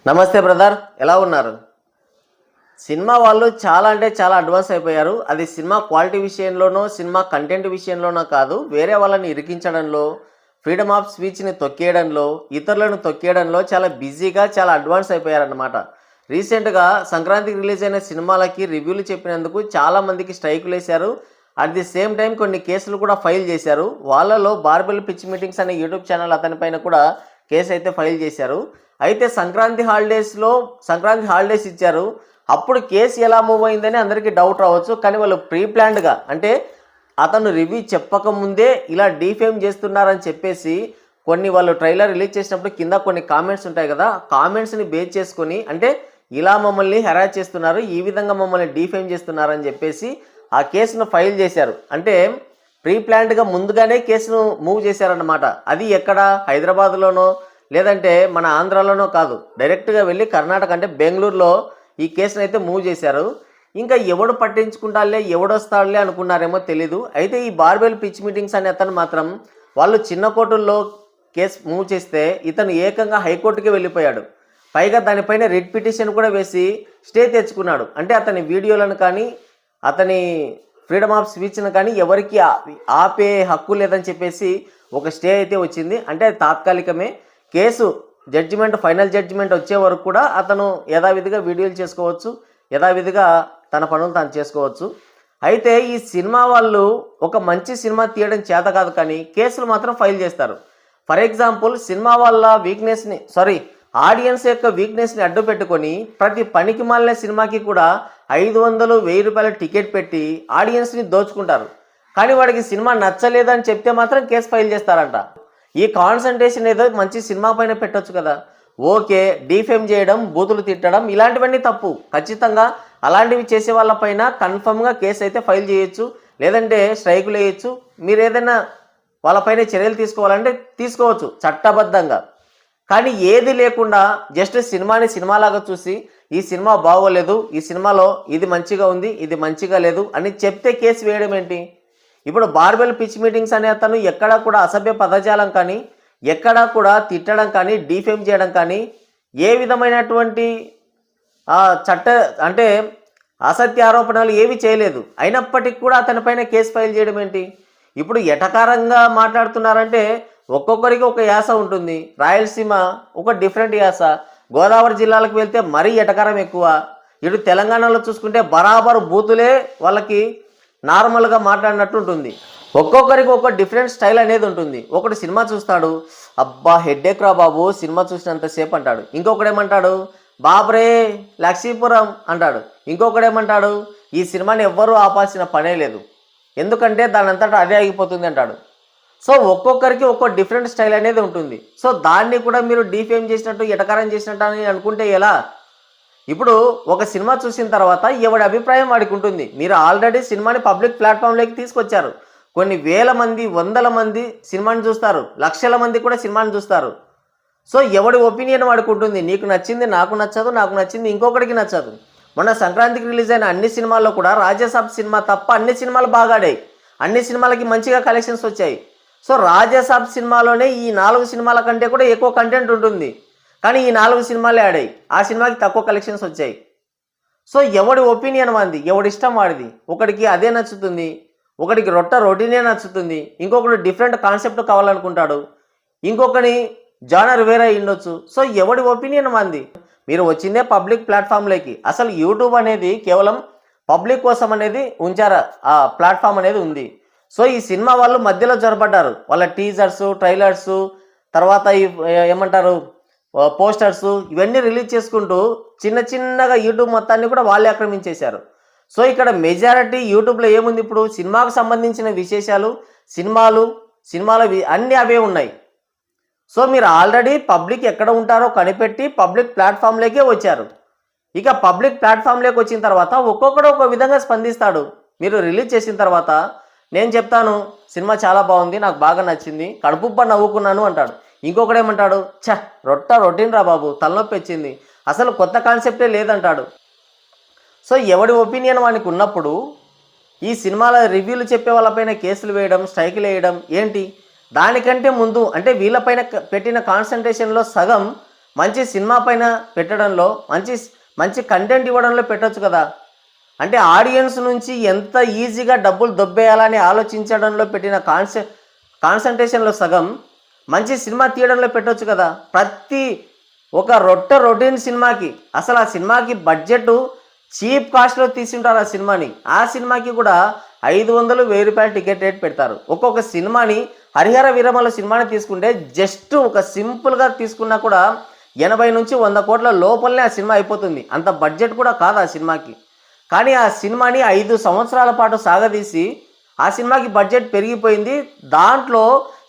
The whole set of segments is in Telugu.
నమస్తే బ్రదర్, ఎలా ఉన్నారు? సినిమా వాళ్ళు చాలా అంటే చాలా అడ్వాన్స్ అయిపోయారు. అది సినిమా క్వాలిటీ విషయంలోనో, సినిమా కంటెంట్ విషయంలోనో కాదు, వేరే వాళ్ళని ఇరికించడంలో, ఫ్రీడమ్ ఆఫ్ స్పీచ్ని తొక్కేయడంలో, ఇతరులను తొక్కేయడంలో చాలా బిజీగా చాలా అడ్వాన్స్ అయిపోయారన్నమాట. రీసెంట్గా సంక్రాంతికి రిలీజ్ అయిన సినిమాలకి రివ్యూలు చెప్పినందుకు చాలామందికి స్ట్రైకులు వేశారు. అట్ ది సేమ్ టైం కొన్ని కేసులు కూడా ఫైల్ చేశారు. వాళ్ళలో బార్బెల్ పిచ్ మీటింగ్స్ అనే యూట్యూబ్ ఛానల్ అతనిపైన కూడా కేసు అయితే ఫైల్ చేశారు. అయితే సంక్రాంతి హాలిడేస్ ఇచ్చారు. అప్పుడు కేసు ఎలా మూవ్ అయిందని అందరికీ డౌట్ రావచ్చు. కానీ వాళ్ళు ప్రీ ప్లాన్డ్గా, అంటే అతను రివ్యూ చెప్పకముందే ఇలా డీఫేమ్ చేస్తున్నారని చెప్పేసి కొన్ని వాళ్ళు ట్రైలర్ రిలీజ్ చేసినప్పుడు కింద కొన్ని కామెంట్స్ ఉంటాయి కదా, కామెంట్స్ని బేస్ చేసుకొని, అంటే ఇలా మమ్మల్ని హెరాస్ చేస్తున్నారు, ఈ విధంగా మమ్మల్ని డీఫేమ్ చేస్తున్నారని చెప్పేసి ఆ కేసును ఫైల్ చేశారు. అంటే ప్రీ ప్లాన్డ్గా ముందుగానే కేసును మూవ్ చేశారన్నమాట. అది ఎక్కడ, హైదరాబాద్లోనో లేదంటే మన ఆంధ్రాలోనో కాదు, డైరెక్ట్గా వెళ్ళి కర్ణాటక అంటే బెంగళూరులో ఈ కేసును అయితే మూవ్ చేశారు. ఇంకా ఎవడు పట్టించుకుంటాలే, ఎవడొస్తాడులే అనుకున్నారేమో తెలీదు. అయితే ఈ బార్బెల్ పిచ్ మీటింగ్స్ అనే అతను మాత్రం వాళ్ళు చిన్న కోర్టుల్లో కేసు మూవ్ చేస్తే ఇతను ఏకంగా హైకోర్టుకి వెళ్ళిపోయాడు. పైగా దానిపైన రిట్ పిటిషన్ కూడా వేసి స్టే తెచ్చుకున్నాడు. అంటే అతని వీడియోలను కానీ అతని ఫ్రీడమ్ ఆఫ్ స్పీచ్ను కానీ ఎవరికి ఆపే హక్కు లేదని చెప్పేసి ఒక స్టే అయితే వచ్చింది. అంటే తాత్కాలికమే. కేసు ఫైనల్ జడ్జిమెంట్ వచ్చే వరకు కూడా అతను యథావిధిగా వీడియోలు చేసుకోవచ్చు, యథావిధిగా తన పనులు తాను చేసుకోవచ్చు. అయితే ఈ సినిమా వాళ్ళు ఒక మంచి సినిమా తీయడం చేత కాదు, కానీ కేసులు మాత్రం ఫైల్ చేస్తారు. ఫర్ ఎగ్జాంపుల్, సినిమా వాళ్ళ ఆడియన్స్ యొక్క వీక్నెస్ని అడ్డు పెట్టుకొని ప్రతి పనికి మాలిన సినిమాకి కూడా 500, 1000 రూపాయల టికెట్ పెట్టి ఆడియన్స్ని దోచుకుంటారు. కానీ వాడికి సినిమా నచ్చలేదని చెప్తే మాత్రం కేసు ఫైల్ చేస్తారంట. ఈ కాన్సన్ట్రేషన్ ఏదో మంచి సినిమా పైన పెట్టొచ్చు కదా. ఓకే, డీఫేమ్ చేయడం, బూతులు తిట్టడం ఇలాంటివన్నీ తప్పు. ఖచ్చితంగా అలాంటివి చేసే వాళ్ళపైన కన్ఫర్మ్గా కేసు అయితే ఫైల్ చేయొచ్చు, లేదంటే స్ట్రైకులు వేయచ్చు. మీరు ఏదైనా వాళ్ళపైన చర్యలు తీసుకోవాలంటే తీసుకోవచ్చు చట్టబద్ధంగా. కానీ ఏది లేకుండా జస్ట్ సినిమాని సినిమాలాగా చూసి ఈ సినిమా బాగోలేదు, ఈ సినిమాలో ఇది మంచిగా ఉంది, ఇది మంచిగా లేదు అని చెప్తే కేసు వేయడం ఏంటి? ఇప్పుడు బార్బెల్ పిచ్ మీటింగ్స్ అనే అతను ఎక్కడా కూడా అసభ్య పదజాలం కానీ, ఎక్కడా కూడా తిట్టడం కానీ, డీఫేమ్ చేయడం కానీ, ఏ విధమైనటువంటి అంటే అసత్య ఆరోపణలు ఏవి చేయలేదు. అయినప్పటికీ కూడా అతనిపైన కేసు ఫైల్ చేయడం ఏంటి? ఇప్పుడు ఎటకారంగా మాట్లాడుతున్నారంటే ఒక్కొక్కరికి ఒక యాస ఉంటుంది. రాయలసీమ ఒక డిఫరెంట్ యాస, గోదావరి జిల్లాలకు వెళ్తే మరీ ఎటకారం ఎక్కువ. ఇటు తెలంగాణలో చూసుకుంటే బరాబరు బూతులే వాళ్ళకి నార్మల్గా మాట్లాడినట్టు ఉంటుంది. ఒక్కొక్కరికి ఒక డిఫరెంట్ స్టైల్ అనేది ఉంటుంది. ఒకటి సినిమా చూస్తాడు, అబ్బా హెడ్ఏక్ రా బాబు సినిమా చూసినంతసేపు అంటాడు. ఇంకొకడేమంటాడు, బాబరే లక్ష్మీపురం అంటాడు. ఇంకొకడేమంటాడు, ఈ సినిమాని ఎవ్వరూ ఆపాల్సిన పనే లేదు, ఎందుకంటే దాని అంతటా అదే ఆగిపోతుంది అంటాడు. సో ఒక్కొక్కరికి ఒక్కో డిఫరెంట్ స్టైల్ అనేది ఉంటుంది. సో దాన్ని కూడా మీరు డీఫేమ్ చేసినట్టు, ఎటకారం చేసినట్టు అని అనుకుంటే ఎలా? ఇప్పుడు ఒక సినిమా చూసిన తర్వాత ఎవడి అభిప్రాయం వాడికి ఉంటుంది. మీరు ఆల్రెడీ సినిమాని పబ్లిక్ ప్లాట్ఫామ్లోకి తీసుకొచ్చారు. కొన్ని వేల మంది, వందల మంది సినిమాని చూస్తారు, లక్షల మంది కూడా సినిమాని చూస్తారు. సో ఎవడి ఒపీనియన్ వాడికి ఉంటుంది. నీకు నచ్చింది నాకు నచ్చదు, నాకు నచ్చింది ఇంకొకటికి నచ్చదు. మొన్న సంక్రాంతికి రిలీజ్ అయిన అన్ని సినిమాల్లో కూడా రాజాసాబ్ సినిమా తప్ప అన్ని సినిమాలు బాగా ఆడాయి, అన్ని సినిమాలకి మంచిగా కలెక్షన్స్ వచ్చాయి. సో రాజాసాబ్ సినిమాలోనే ఈ 4 సినిమాల కంటే కూడా ఎక్కువ కంటెంట్ ఉంటుంది, కానీ ఈ 4 సినిమాలే ఆడాయి, ఆ సినిమాకి తక్కువ కలెక్షన్స్ వచ్చాయి. సో ఎవడి ఒపీనియన్ వాడిది, ఎవడి ఇష్టం వాడిది. ఒకడికి అదే నచ్చుతుంది, ఒకడికి రొటీనే నచ్చుతుంది, ఇంకొకటి డిఫరెంట్ కాన్సెప్ట్ కావాలనుకుంటాడు, ఇంకొకని జానర్ వేరే ఉండొచ్చు. సో ఎవడి ఒపీనియన్ వాడిది. మీరు వచ్చిందే పబ్లిక్ ప్లాట్ఫామ్లోకి. అసలు యూట్యూబ్ అనేది కేవలం పబ్లిక్ కోసం అనేది ఉంచారా, ఆ ప్లాట్ఫామ్ అనేది ఉంది. సో ఈ సినిమా వాళ్ళు మధ్యలో జొరబడ్డారు. వాళ్ళ టీజర్స్, ట్రైలర్స్, తర్వాత ఏమంటారు పోస్టర్స్, ఇవన్నీ రిలీజ్ చేసుకుంటూ చిన్నగా యూట్యూబ్ మొత్తాన్ని కూడా వాళ్ళే ఆక్రమించేశారు. సో ఇక్కడ మెజారిటీ యూట్యూబ్లో ఏముంది, ఇప్పుడు సినిమాకు సంబంధించిన విశేషాలు, సినిమాలు అన్నీ అవే ఉన్నాయి. సో మీరు ఆల్రెడీ పబ్లిక్ ఎక్కడ ఉంటారో కనిపెట్టి పబ్లిక్ ప్లాట్ఫామ్లోకే వచ్చారు. ఇక పబ్లిక్ ప్లాట్ఫామ్లోకి వచ్చిన తర్వాత ఒక్కొక్కడు ఒక విధంగా స్పందిస్తాడు. మీరు రిలీజ్ చేసిన తర్వాత నేను చెప్తాను సినిమా చాలా బాగుంది, నాకు బాగా నచ్చింది, కడుపుబ్బ నవ్వుకున్నాను అంటాడు. ఇంకొకడేమంటాడు, రొటీన్ రా బాబు తలనొప్పి వచ్చింది, అసలు కొత్త కాన్సెప్టే లేదంటాడు. సో ఎవడి ఒపీనియన్ వానికి ఉన్నప్పుడు ఈ సినిమాల రివ్యూలు చెప్పే వాళ్ళపైన కేసులు వేయడం, స్ట్రైకులు వేయడం ఏంటి? దానికంటే ముందు అంటే వీళ్ళపైన పెట్టిన కాన్సన్ట్రేషన్లో సగం మంచి సినిమా పైన పెట్టడంలో మంచి మంచి కంటెంట్ ఇవ్వడంలో పెట్టొచ్చు కదా. అంటే ఆడియన్స్ నుంచి ఎంత ఈజీగా డబ్బులు దొబ్బేయాలని ఆలోచించడంలో పెట్టిన కాన్సన్ట్రేషన్లో సగం మంచి సినిమా తీయడంలో పెట్టొచ్చు కదా. ప్రతి ఒక రొటీన్ సినిమాకి అసలు ఆ సినిమాకి బడ్జెట్ చీప్ కాస్ట్లో తీసుంటారు ఆ సినిమాని. ఆ సినిమాకి కూడా 500-1000 రూపాయలు టికెట్ రేట్ పెడతారు. ఒక్కొక్క సినిమాని హరిహర వీరమల సినిమాని తీసుకుంటే జస్ట్ ఒక సింపుల్గా తీసుకున్నా కూడా 80-100 కోట్ల లోపలనే ఆ సినిమా అయిపోతుంది. అంత బడ్జెట్ కూడా కాదు ఆ సినిమాకి. కానీ ఆ సినిమాని 5 సంవత్సరాల పాటు సాగదీసి ఆ సినిమాకి బడ్జెట్ పెరిగిపోయింది. దాంట్లో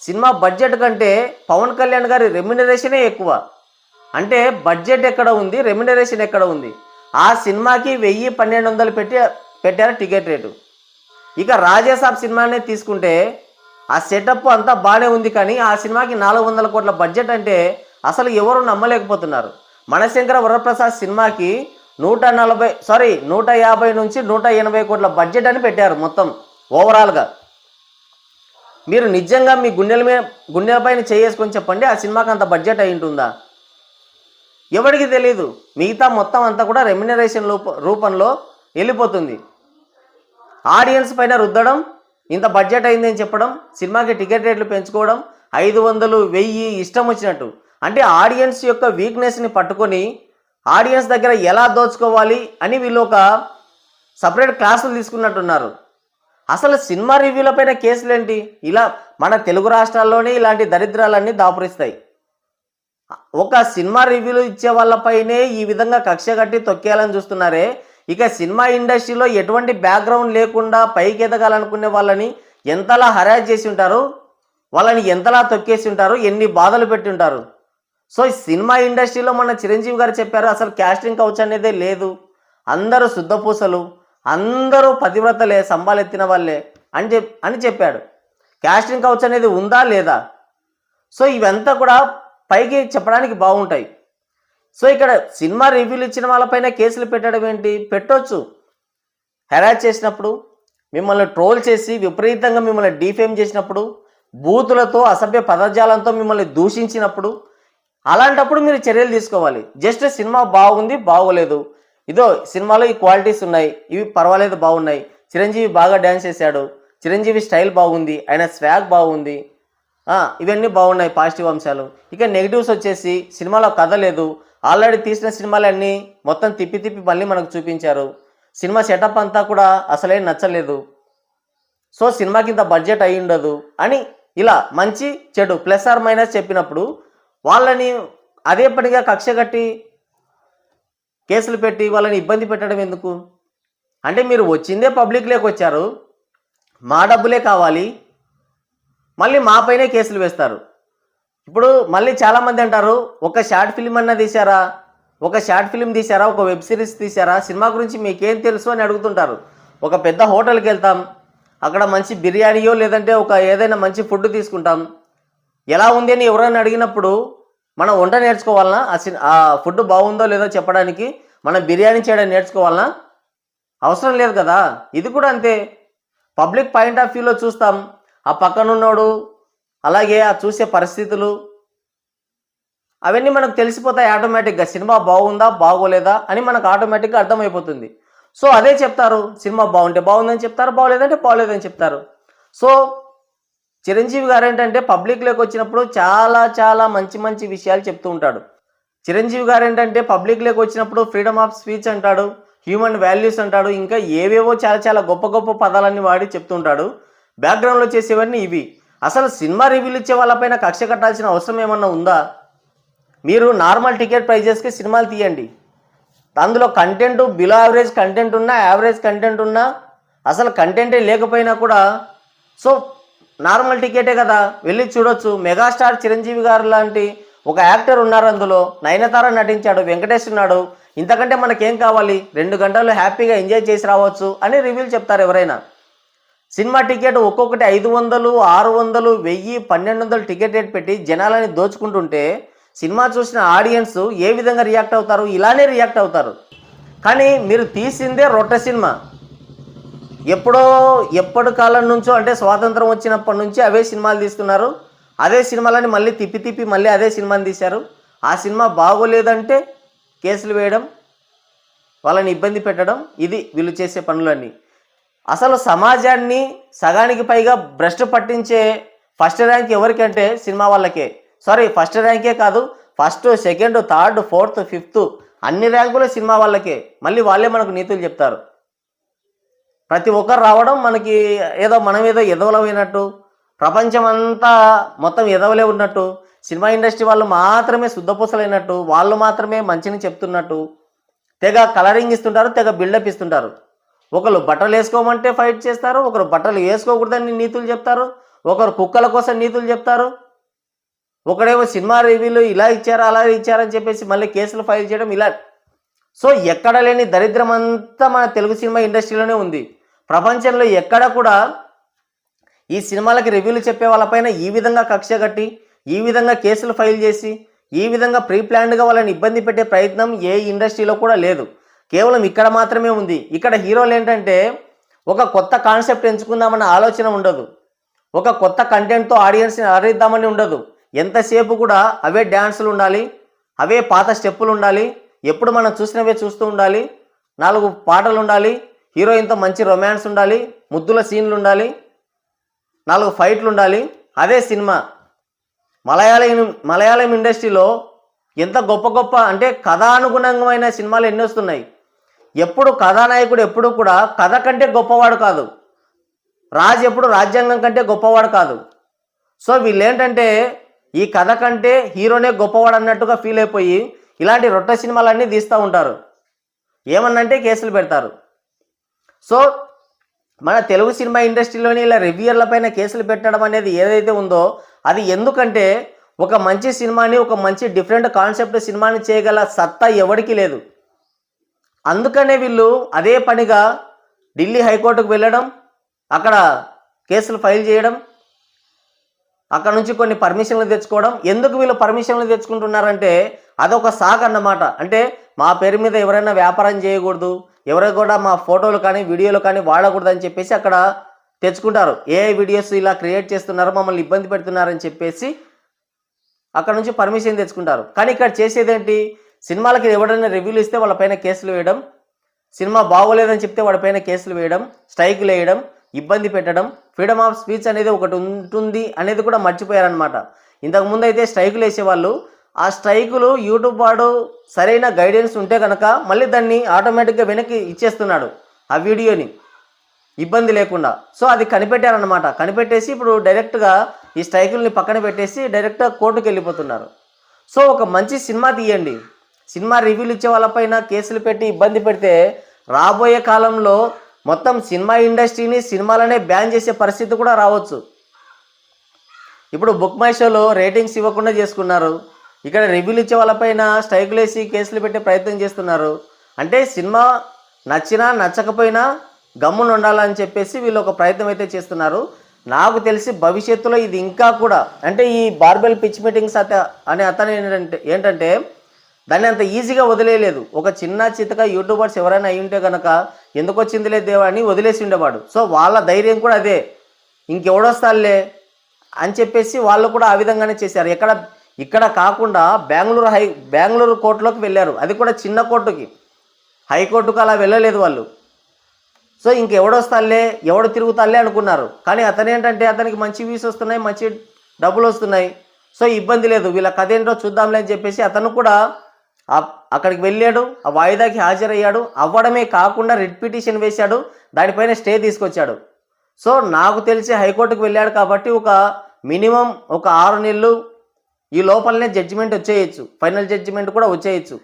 సినిమా బడ్జెట్ కంటే పవన్ కళ్యాణ్ గారి రెమ్యునరేషనే ఎక్కువ. అంటే బడ్జెట్ ఎక్కడ ఉంది, రెమ్యునరేషన్ ఎక్కడ ఉంది? ఆ సినిమాకి 1000-1200 పెట్టారు టికెట్ రేటు. ఇక రాజాసాబ్ సినిమానే తీసుకుంటే ఆ సెటప్ అంతా బాగానే ఉంది, కానీ ఆ సినిమాకి 400 కోట్ల బడ్జెట్ అంటే అసలు ఎవరు నమ్మలేకపోతున్నారు. మనశంకర వరప్రసాద్ సినిమాకి 150-180 కోట్ల బడ్జెట్ అని పెట్టారు మొత్తం ఓవరాల్గా. మీరు నిజంగా మీ గుండెలపైన చేసుకొని చెప్పండి, ఆ సినిమాకి అంత బడ్జెట్ అయి ఉంటుందా? ఎవరికి తెలియదు. మిగతా మొత్తం అంతా కూడా రెమ్యునరేషన్ రూపంలో వెళ్ళిపోతుంది. ఆడియన్స్ పైన రుద్దడం, ఇంత బడ్జెట్ అయిందని చెప్పడం, సినిమాకి టికెట్ రేట్లు పెంచుకోవడం, 500-1000 ఇష్టం వచ్చినట్టు. అంటే ఆడియన్స్ యొక్క వీక్నెస్ని పట్టుకొని ఆడియన్స్ దగ్గర ఎలా దోచుకోవాలి అని వీళ్ళు ఒక సపరేట్ క్లాసులు తీసుకున్నట్టున్నారు. అసలు సినిమా రివ్యూల పైన కేసులేంటి? ఇలా మన తెలుగు రాష్ట్రాల్లోనే ఇలాంటి దరిద్రాలన్నీ దాపురిస్తాయి. ఒక సినిమా రివ్యూలు ఇచ్చే వాళ్ళపైనే ఈ విధంగా కక్ష కట్టి తొక్కేయాలని చూస్తున్నారే. ఇక సినిమా ఇండస్ట్రీలో ఎటువంటి బ్యాక్గ్రౌండ్ లేకుండా పైకి ఎదగాలనుకునే వాళ్ళని ఎంతలా హరాజ్ చేసి ఉంటారు, వాళ్ళని ఎంతలా తొక్కేసి ఉంటారు, ఎన్ని బాధలు పెట్టి ఉంటారు. సో ఈ సినిమా ఇండస్ట్రీలో మన చిరంజీవి గారు చెప్పారు, అసలు క్యాస్టింగ్ కౌచ్ అనేదే లేదు, అందరూ శుద్ధపూసలు, అందరూ పతివ్రతలే, సంబాలెత్తిన వాళ్ళే అని చెప్పాడు. క్యాస్టింగ్ కౌచ్ అనేది ఉందా లేదా? సో ఇవంతా కూడా పైకి చెప్పడానికి బాగుంటాయి. సో ఇక్కడ సినిమా రివ్యూలు ఇచ్చిన వాళ్ళపైన కేసులు పెట్టడం ఏంటి? పెట్టొచ్చు. హెరాస్ చేసినప్పుడు, మిమ్మల్ని ట్రోల్ చేసి విపరీతంగా మిమ్మల్ని డిఫేమ్ చేసినప్పుడు, బూతులతో అసభ్య పదజాలంతో మిమ్మల్ని దూషించినప్పుడు, అలాంటప్పుడు మీరు చర్యలు తీసుకోవాలి. జస్ట్ సినిమా బాగుంది, బాగోలేదు, ఇదో సినిమాలో ఈ క్వాలిటీస్ ఉన్నాయి, ఇవి పర్వాలేదు, బాగున్నాయి, చిరంజీవి బాగా డ్యాన్స్ చేశాడు, చిరంజీవి స్టైల్ బాగుంది, ఆయన స్వాగ్ బాగుంది, ఇవన్నీ బాగున్నాయి పాజిటివ్ అంశాలు. ఇక నెగిటివ్స్ వచ్చేసి సినిమాలో కథ లేదు, ఆల్రెడీ తీసిన సినిమాలన్నీ మొత్తం తిప్పి మళ్ళీ మనకు చూపించారు, సినిమా సెటప్ అంతా కూడా అసలేం నచ్చలేదు, సో సినిమాకి ఇంత బడ్జెట్ అయి ఉండదు అని ఇలా మంచి చెడు ప్లస్ ఆర్ మైనస్ చెప్పినప్పుడు వాళ్ళని అదే పనిగా కక్ష కట్టి కేసులు పెట్టి వాళ్ళని ఇబ్బంది పెట్టడం ఎందుకు? అంటే మీరు వచ్చిందే పబ్లిక్లోకి వచ్చారు, మా డబ్బులే కావాలి, మళ్ళీ మా పైనే కేసులు వేస్తారు. ఇప్పుడు మళ్ళీ చాలామంది అంటారు, ఒక షార్ట్ ఫిల్మ్ అన్నా తీశారా, ఒక షార్ట్ ఫిల్మ్ తీశారా, ఒక వెబ్ సిరీస్ తీశారా, సినిమా గురించి మీకేం తెలుసు అని అడుగుతుంటారు. ఒక పెద్ద హోటల్కి వెళ్తాం, అక్కడ మంచి బిర్యానీయో లేదంటే ఒక ఏదైనా మంచి ఫుడ్ తీసుకుంటాం, ఎలా ఉంది అని ఎవరైనా అడిగినప్పుడు మనం వంట నేర్చుకోవాలన్నా, ఆ ఫుడ్ బాగుందో లేదో చెప్పడానికి మనం బిర్యానీ చేయడం నేర్చుకోవాలన్నా? అవసరం లేదు కదా. ఇది కూడా అంతే. పబ్లిక్ పాయింట్ ఆఫ్ వ్యూలో చూస్తాం, ఆ పక్కనున్నోడు, అలాగే ఆ చూసే పరిస్థితులు, అవన్నీ మనకు తెలిసిపోతాయి ఆటోమేటిక్గా. సినిమా బాగుందా బాగోలేదా అని మనకు ఆటోమేటిక్గా అర్థమైపోతుంది. సో అదే చెప్తారు, సినిమా బాగుంటే బాగుందని చెప్తారు, బాగోలేదంటే బాగోలేదని చెప్తారు. సో చిరంజీవి గారు ఏంటంటే పబ్లిక్లోకి వచ్చినప్పుడు చాలా చాలా మంచి విషయాలు చెప్తూ ఉంటాడు. చిరంజీవి గారు ఏంటంటే పబ్లిక్లోకి వచ్చినప్పుడు ఫ్రీడమ్ ఆఫ్ స్పీచ్ అంటాడు, హ్యూమన్ వాల్యూస్ అంటాడు, ఇంకా ఏవేవో చాలా గొప్ప పదాలన్నీ వాడి చెప్తుంటాడు. బ్యాక్గ్రౌండ్లో చేసేవన్నీ ఇవి. అసలు సినిమా రివ్యూలు ఇచ్చే వాళ్ళపైన కక్ష కట్టాల్సిన అవసరం ఏమన్నా ఉందా? మీరు నార్మల్ టికెట్ ప్రైజెస్కి సినిమాలు తీయండి, అందులో కంటెంట్ బిలో యావరేజ్ కంటెంట్ ఉన్నా, యావరేజ్ కంటెంట్ ఉన్నా, అసలు కంటెంటే లేకపోయినా కూడా సో నార్మల్ టికెటే కదా, వెళ్ళి చూడొచ్చు. మెగాస్టార్ చిరంజీవి గారు లాంటి ఒక యాక్టర్ ఉన్నారు, అందులో నయనతార నటించాడు, వెంకటేష్ ఉన్నాడు, ఇంతకంటే మనకేం కావాలి? 2 గంటలు హ్యాపీగా ఎంజాయ్ చేసి రావచ్చు అని రివ్యూలు చెప్తారు ఎవరైనా. సినిమా టికెట్ ఒక్కొక్కటి 500, 600, 1000, 1200 టికెట్ రేట్ పెట్టి జనాలని దోచుకుంటుంటే సినిమా చూసిన ఆడియన్స్ ఏ విధంగా రియాక్ట్ అవుతారు? ఇలానే రియాక్ట్ అవుతారు. కానీ మీరు తీసిందే రొట్టె సినిమా. ఎప్పటి కాలం నుంచో, అంటే స్వాతంత్రం వచ్చినప్పటి నుంచి అవే సినిమాలు తీస్తున్నారు, అదే సినిమాలని మళ్ళీ తిప్పి మళ్ళీ అదే సినిమాని తీశారు. ఆ సినిమా బాగోలేదంటే కేసులు వేయడం, వాళ్ళని ఇబ్బంది పెట్టడం, ఇది వీళ్ళు చేసే పనులన్నీ. అసలు సమాజాన్ని సగానికి పైగా భ్రష్టు పట్టించే ఫస్ట్ ర్యాంక్ ఎవరికంటే సినిమా వాళ్ళకే. సారీ, ఫస్ట్ ర్యాంకే కాదు, first, second, third, fourth, fifth అన్ని ర్యాంకులు సినిమా వాళ్ళకే. మళ్ళీ వాళ్ళే మనకు నీతులు చెప్తారు. ప్రతి ఒక్కరు రావడం మనకి ఏదో మనం ఏదో ఎదవలమైనట్టు, ప్రపంచం అంతా మొత్తం ఎదవలే ఉన్నట్టు, సినిమా ఇండస్ట్రీ వాళ్ళు మాత్రమే శుద్ధపూసలైనట్టు, వాళ్ళు మాత్రమే మంచిని చెప్తున్నట్టు తెగ కలరింగ్ ఇస్తుంటారు, తెగ బిల్డప్ ఇస్తుంటారు. ఒకరు బట్టలు వేసుకోమంటే ఫైట్ చేస్తారు, ఒకరు బట్టలు వేసుకోకూడదని నీతులు చెప్తారు, ఒకరు కుక్కల కోసం నీతులు చెప్తారు, ఒకడేమో సినిమా రివ్యూలు ఇలా ఇచ్చారా అలా ఇచ్చారని చెప్పేసి మళ్ళీ కేసులు ఫైల్ చేయడం ఇలా. సో ఎక్కడ లేని దరిద్రం అంతా మన తెలుగు సినిమా ఇండస్ట్రీలోనే ఉంది. ప్రపంచంలో ఎక్కడ కూడా ఈ సినిమాలకి రివ్యూలు చెప్పే వాళ్ళపైన ఈ విధంగా కక్ష కట్టి, ఈ విధంగా కేసులు ఫైల్ చేసి, ఈ విధంగా ప్రీ ప్లాన్డ్గా వాళ్ళని ఇబ్బంది పెట్టే ప్రయత్నం ఏ ఇండస్ట్రీలో కూడా లేదు. కేవలం ఇక్కడ మాత్రమే ఉంది. ఇక్కడ హీరోలు ఏంటంటే ఒక కొత్త కాన్సెప్ట్ ఎంచుకుందామన్న ఆలోచన ఉండదు, ఒక కొత్త కంటెంట్తో ఆడియన్స్ని అరిద్దామని ఉండదు. ఎంతసేపు కూడా అవే డ్యాన్సులు ఉండాలి, అవే పాత స్టెప్పులు ఉండాలి, ఎప్పుడు మనం చూసినవే చూస్తూ ఉండాలి, 4 పాటలు ఉండాలి, హీరోయిన్తో మంచి రొమాన్స్ ఉండాలి, ముద్దుల సీన్లు ఉండాలి, 4 ఫైట్లు ఉండాలి. అదే సినిమా. మలయాళం ఇండస్ట్రీలో ఎంత గొప్ప గొప్ప అంటే కథానుగుణమైన సినిమాలు ఎన్ని వస్తున్నాయి. ఎప్పుడు కథానాయకుడు ఎప్పుడు కూడా కథ కంటే గొప్పవాడు కాదు, రాజు ఎప్పుడు రాజ్యాంగం కంటే గొప్పవాడు కాదు. సో వీళ్ళు ఏంటంటే ఈ కథ కంటే హీరోనే గొప్పవాడు అన్నట్టుగా ఫీల్ అయిపోయి ఇలాంటి రొట్టె సినిమాలన్నీ తీస్తూ ఉంటారు. ఏమన్నంటే కేసులు పెడతారు. సో మన తెలుగు సినిమా ఇండస్ట్రీలోని ఇలా రివ్యూయర్ల పైన కేసులు పెట్టడం అనేది ఏదైతే ఉందో అది ఎందుకంటే ఒక మంచి సినిమాని, ఒక మంచి డిఫరెంట్ కాన్సెప్ట్ సినిమాని చేయగల సత్తా ఎవరికి లేదు. అందుకనే వీళ్ళు అదే పనిగా ఢిల్లీ హైకోర్టుకు వెళ్ళడం, అక్కడ కేసులు ఫైల్ చేయడం, అక్కడ నుంచి కొన్ని పర్మిషన్లు తెచ్చుకోవడం. ఎందుకు వీళ్ళు పర్మిషన్లు తెచ్చుకుంటున్నారంటే అదొక సాగు అన్నమాట. అంటే మా పేరు మీద ఎవరైనా వ్యాపారం చేయకూడదు, ఎవరైనా కూడా మా ఫోటోలు కానీ వీడియోలు కానీ వాడకూడదు అని చెప్పేసి అక్కడ తెచ్చుకుంటారు. ఏ వీడియోస్ ఇలా క్రియేట్ చేస్తున్నారు, మమ్మల్ని ఇబ్బంది పెడుతున్నారని చెప్పేసి అక్కడ నుంచి పర్మిషన్ తెచ్చుకుంటారు. కానీ ఇక్కడ చేసేదేంటి, సినిమాలకి ఎవరైనా రివ్యూలు ఇస్తే వాళ్ళపైన కేసులు వేయడం, సినిమా బాగోలేదని చెప్తే వాడిపైన కేసులు వేయడం, స్ట్రైకులు వేయడం, ఇబ్బంది పెట్టడం. ఫ్రీడమ్ ఆఫ్ స్పీచ్ అనేది ఒకటి ఉంటుంది అనేది కూడా మర్చిపోయారనమాట. ఇంతకుముందు అయితే స్ట్రైకులు వేసేవాళ్ళు. ఆ స్ట్రైకులు యూట్యూబ్ వాడు సరైన గైడెన్స్ ఉంటే కనుక మళ్ళీ దాన్ని ఆటోమేటిక్గా వెనక్కి ఇచ్చేస్తున్నాడు ఆ వీడియోని, ఇబ్బంది లేకుండా. సో అది కనిపెట్టారనమాట. కనిపెట్టేసి ఇప్పుడు డైరెక్ట్గా ఈ స్ట్రైకుల్ని పక్కన పెట్టేసి డైరెక్ట్గా కోర్టుకు వెళ్ళిపోతున్నారు. సో ఒక మంచి సినిమా తీయండి, సినిమా రివ్యూలు ఇచ్చే వాళ్ళపైన కేసులు పెట్టి ఇబ్బంది పెడితే రాబోయే కాలంలో మొత్తం సినిమా ఇండస్ట్రీని, సినిమాలనే బ్యాన్ చేసే పరిస్థితి కూడా రావచ్చు. ఇప్పుడు బుక్ మై షోలో రేటింగ్స్ ఇవ్వకుండా చేసుకున్నారు, ఇక్కడ రివ్యూలు ఇచ్చే వాళ్ళపైన స్ట్రైకులు వేసి కేసులు పెట్టే ప్రయత్నం చేస్తున్నారు. అంటే సినిమా నచ్చినా నచ్చకపోయినా గమ్మున ఉండాలని చెప్పేసి వీళ్ళు ఒక ప్రయత్నం అయితే చేస్తున్నారు. నాకు తెలిసి భవిష్యత్తులో ఇది ఇంకా కూడా, అంటే ఈ బార్బెల్ పిచ్ మీటింగ్స్ అనే అతను ఏంటంటే దాన్ని అంత ఈజీగా వదిలేయలేదు. ఒక చిన్న చితక యూట్యూబర్స్ ఎవరైనా అయి ఉంటే కనుక ఎందుకు వచ్చిందిలే దేవా అని వదిలేసి ఉండేవాడు. సో వాళ్ళ ధైర్యం కూడా అదే, ఇంకెవడొస్తాలే అని చెప్పేసి వాళ్ళు కూడా ఆ విధంగానే చేశారు. ఇక్కడ కాకుండా బెంగళూరు కోర్టులోకి వెళ్ళారు, అది కూడా చిన్న కోర్టుకి, హైకోర్టుకు అలా వెళ్ళలేదు వాళ్ళు. సో ఇంకెవడొస్తాలే, ఎవడు తిరుగుతాలే అనుకున్నారు. కానీ అతనేంటంటే అతనికి మంచి వ్యూస్ వస్తున్నాయి, మంచి డబ్బులు వస్తున్నాయి, సో ఇబ్బంది లేదు, వీళ్ళ కథ ఏంటో చూద్దాంలే అని చెప్పేసి అతను కూడా అక్కడికి వెళ్ళాడు, ఆ వాయిదాకి హాజరయ్యాడు. అవ్వడమే కాకుండా రిట్ పిటిషన్ వేశాడు, దానిపైన స్టే తీసుకొచ్చాడు. సో నాకు తెలిసి హైకోర్టుకు వెళ్ళాడు కాబట్టి ఒక మినిమం ఒక 6 నెలలు ఈ లోపలనే జడ్జిమెంట్ వచ్చేయచ్చు, ఫైనల్ జడ్జిమెంట్ కూడా వచ్చేయచ్చు.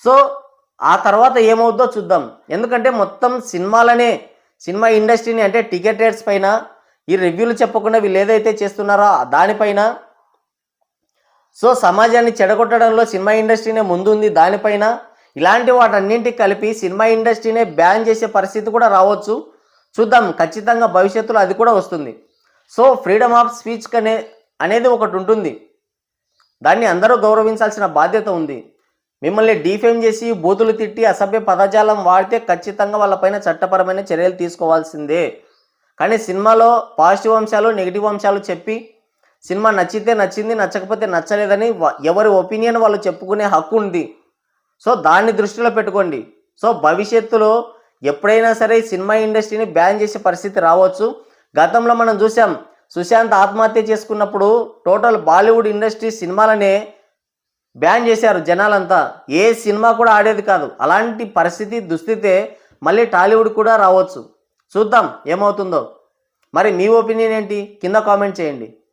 సో ఆ తర్వాత ఏమవుద్దో చూద్దాం. ఎందుకంటే మొత్తం సినిమా ఇండస్ట్రీని అంటే టికెట్ రేట్స్ పైన, ఈ రివ్యూలు చెప్పకుండా వీళ్ళు ఏదైతే చేస్తున్నారో దానిపైన, సో సమాజాన్ని చెడగొట్టడంలో సినిమా ఇండస్ట్రీనే ముందుంది దానిపైన, ఇలాంటి వాటన్నింటికి కలిపి సినిమా ఇండస్ట్రీనే బ్యాన్ చేసే పరిస్థితి కూడా రావచ్చు. చూద్దాం, ఖచ్చితంగా భవిష్యత్తులో అది కూడా వస్తుంది. సో ఫ్రీడమ్ ఆఫ్ స్పీచ్ అనేది ఒకటి ఉంటుంది, దాన్ని అందరూ గౌరవించాల్సిన బాధ్యత ఉంది. మిమ్మల్ని డిఫేమ్ చేసి బూతులు తిట్టి అసభ్య పదజాలం వాడితే ఖచ్చితంగా వాళ్ళపైన చట్టపరమైన చర్యలు తీసుకోవాల్సిందే. కానీ సినిమాలో పాజిటివ్ అంశాలు నెగిటివ్ అంశాలు చెప్పి సినిమా నచ్చితే నచ్చింది, నచ్చకపోతే నచ్చలేదని ఎవరి ఒపీనియన్ వాళ్ళు చెప్పుకునే హక్కు ఉంది. సో దాన్ని దృష్టిలో పెట్టుకోండి. సో భవిష్యత్తులో ఎప్పుడైనా సరే సినిమా ఇండస్ట్రీని బ్యాన్ చేసే పరిస్థితి రావచ్చు. గతంలో మనం చూసాం, సుశాంత్ ఆత్మహత్య చేసుకున్నప్పుడు టోటల్ బాలీవుడ్ ఇండస్ట్రీ సినిమాలనే బ్యాన్ చేశారు జనాలంతా. ఏ సినిమా కూడా ఆడేది కాదు. అలాంటి పరిస్థితి దుస్థితే మళ్ళీ టాలీవుడ్ కూడా రావచ్చు. చూద్దాం ఏమవుతుందో. మరి మీ ఒపీనియన్ ఏంటి? కింద కామెంట్ చేయండి.